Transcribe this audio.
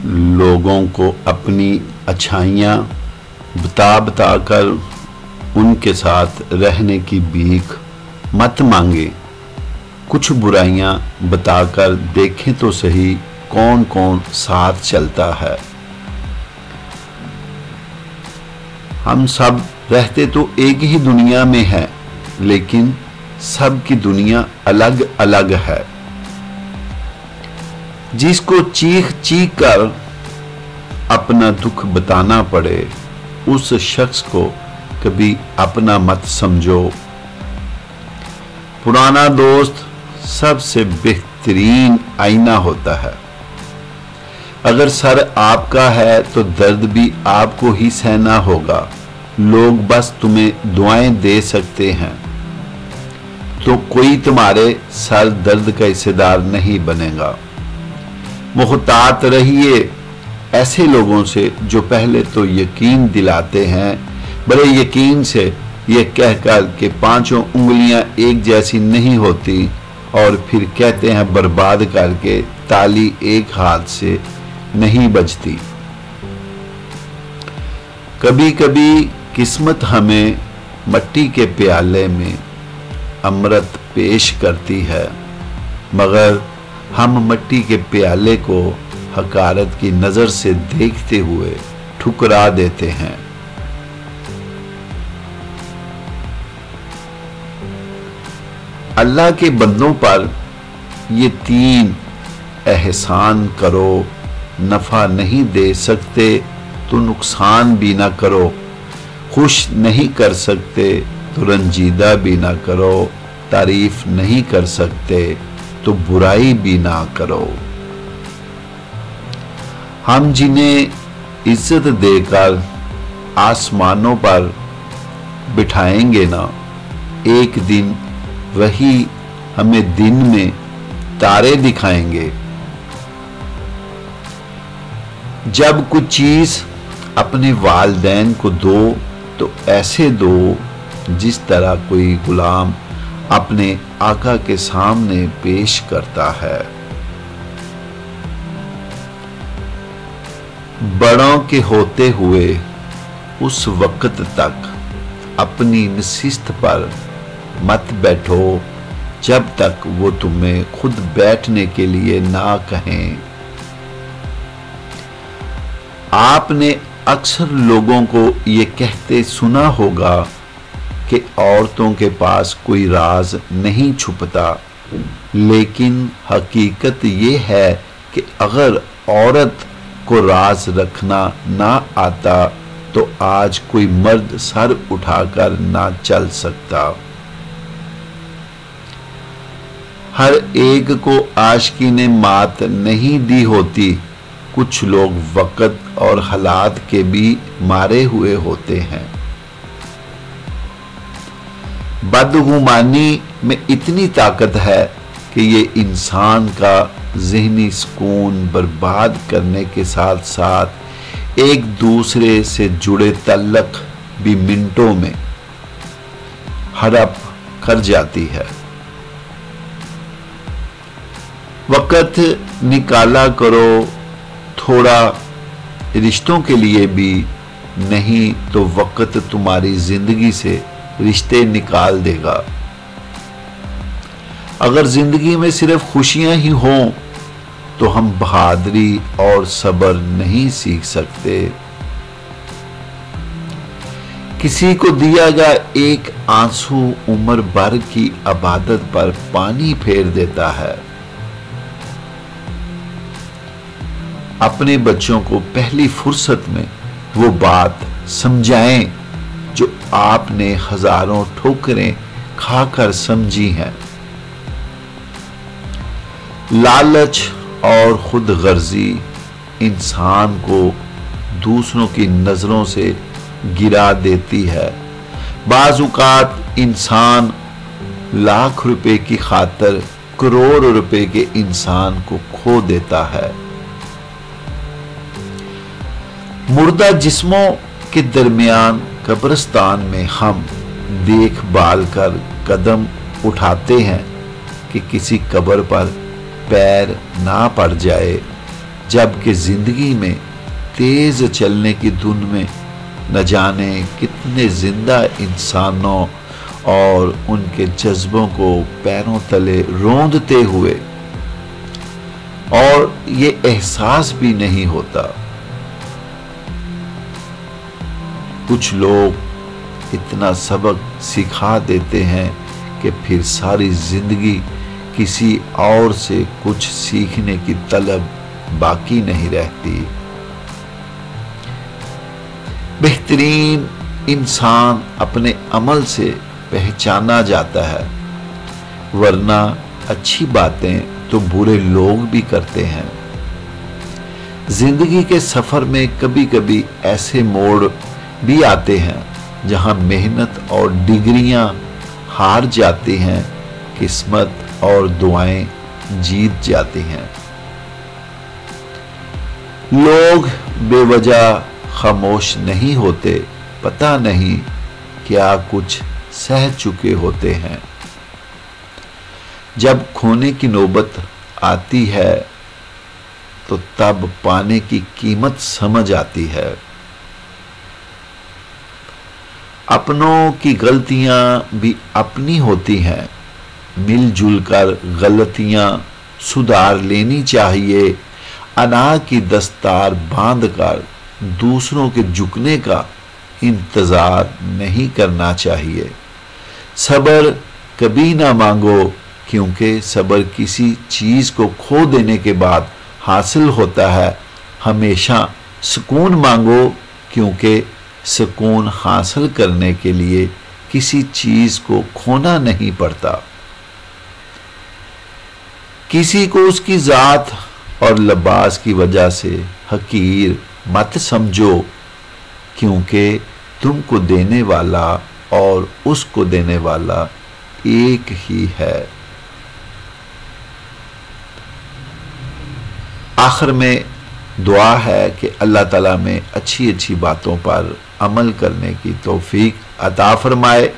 लोगों को अपनी अच्छाइयाँ बता बता कर उनके साथ रहने की भीख मत मांगे। कुछ बुराइयां बताकर देखें तो सही कौन कौन साथ चलता है। हम सब रहते तो एक ही दुनिया में हैं, लेकिन सब की दुनिया अलग अलग है। जिसको चीख चीख कर अपना दुख बताना पड़े, उस शख्स को कभी अपना मत समझो। पुराना दोस्त सबसे बेहतरीन आईना होता है। अगर सर आपका है तो दर्द भी आपको ही सहना होगा। लोग बस तुम्हें दुआएं दे सकते हैं, तो कोई तुम्हारे सर दर्द का हिस्सेदार नहीं बनेगा। मुहतात रहिए ऐसे लोगों से जो पहले तो यकीन दिलाते हैं, बड़े यकीन से ये कहकर कि पांचों उंगलियां एक जैसी नहीं होती, और फिर कहते हैं बर्बाद करके ताली एक हाथ से नहीं बजती। कभी कभी किस्मत हमें मट्टी के प्याले में अमृत पेश करती है, मगर हम मट्टी के प्याले को हकारत की नजर से देखते हुए ठुकरा देते हैं। अल्लाह के बंदों पर ये 3 एहसान करो, नफा नहीं दे सकते तो नुकसान भी ना करो, खुश नहीं कर सकते तो रंजीदा भी ना करो, तारीफ नहीं कर सकते तो बुराई भी ना करो। हम जिन्हें इज्जत देकर आसमानों पर बिठाएंगे ना, एक दिन वही हमें दिन में तारे दिखाएंगे। जब कुछ चीज अपने वालिदैन को दो तो ऐसे दो जिस तरह कोई गुलाम अपने आका के सामने पेश करता है। बड़ों के होते हुए उस वक्त तक अपनी नशिस्त पर मत बैठो जब तक वो तुम्हें खुद बैठने के लिए ना कहें। आपने अक्सर लोगों को ये कहते सुना होगा कि औरतों के पास कोई राज नहीं छुपता, लेकिन हकीकत ये है कि अगर औरत को राज रखना ना आता तो आज कोई मर्द सर उठाकर ना चल सकता। हर एक को आशिकी ने मात नहीं दी होती। कुछ लोग वक्त और हालात के भी मारे हुए होते हैं। बदगुमानी में इतनी ताकत है कि ये इंसान का ज़हनी सुकून बर्बाद करने के साथ साथ एक दूसरे से जुड़े तल्लक भी मिनटों में हड़प कर जाती है। वक्त निकाला करो थोड़ा रिश्तों के लिए भी, नहीं तो वक्त तुम्हारी जिंदगी से रिश्ते निकाल देगा। अगर जिंदगी में सिर्फ खुशियां ही हों तो हम बहादुरी और सब्र नहीं सीख सकते। किसी को दिया गया एक आंसू उम्र भर की इबादत पर पानी फेर देता है। अपने बच्चों को पहली फुर्सत में वो बात समझाएं जो आपने हजारों ठोकरें खाकर समझी हैं। लालच और खुद गर्जी इंसान को दूसरों की नजरों से गिरा देती है। बाज़-औक़ात इंसान लाख रुपए की खातिर करोड़ रुपए के इंसान को खो देता है। मुर्दा जिस्मों के दरमियान कब्रिस्तान में हम देखभाल कर कदम उठाते हैं कि किसी कब्र पर पैर ना पड़ जाए جبکہ زندگی میں تیز چلنے کی دھن میں نہ جانے کتنے زندہ انسانوں اور ان کے جذبوں کو پیروں تلے روندتے ہوئے، اور یہ احساس بھی نہیں ہوتا۔ کچھ لوگ اتنا سبق سکھا دیتے ہیں کہ پھر ساری زندگی کسی اور سے کچھ سیکھنے کی طلب باقی نہیں رہتی۔ بہترین انسان اپنے عمل سے پہچانا جاتا ہے، ورنہ اچھی باتیں تو برے لوگ بھی کرتے ہیں۔ زندگی کے سفر میں کبھی کبھی ایسے موڑ بھی آتے ہیں جہاں محنت اور ڈگریاں ہار جاتی ہیں، قسمت اور دعائیں جیت جاتی ہیں۔ لوگ بے وجہ خاموش نہیں ہوتے، پتہ نہیں کیا کچھ سہ چکے ہوتے ہیں۔ جب کھونے کی نوبت آتی ہے تو تب پانے کی قیمت سمجھ آتی ہے۔ اپنوں کی غلطیاں بھی اپنی ہوتی ہیں، مل جل کر غلطیاں سدھار لینی چاہیے۔ انا کی دستار باندھ کر دوسروں کے جھکنے کا انتظار نہیں کرنا چاہیے۔ صبر کبھی نہ مانگو، کیونکہ صبر کسی چیز کو کھو دینے کے بعد حاصل ہوتا ہے۔ ہمیشہ سکون مانگو، کیونکہ سکون حاصل کرنے کے لیے کسی چیز کو کھونا نہیں پڑتا۔ کسی کو اس کی ذات اور لباس کی وجہ سے حقیر مت سمجھو، کیونکہ تم کو دینے والا اور اس کو دینے والا ایک ہی ہے۔ آخر میں دعا ہے کہ اللہ تعالیٰ میں اچھی اچھی باتوں پر عمل کرنے کی توفیق عطا فرمائے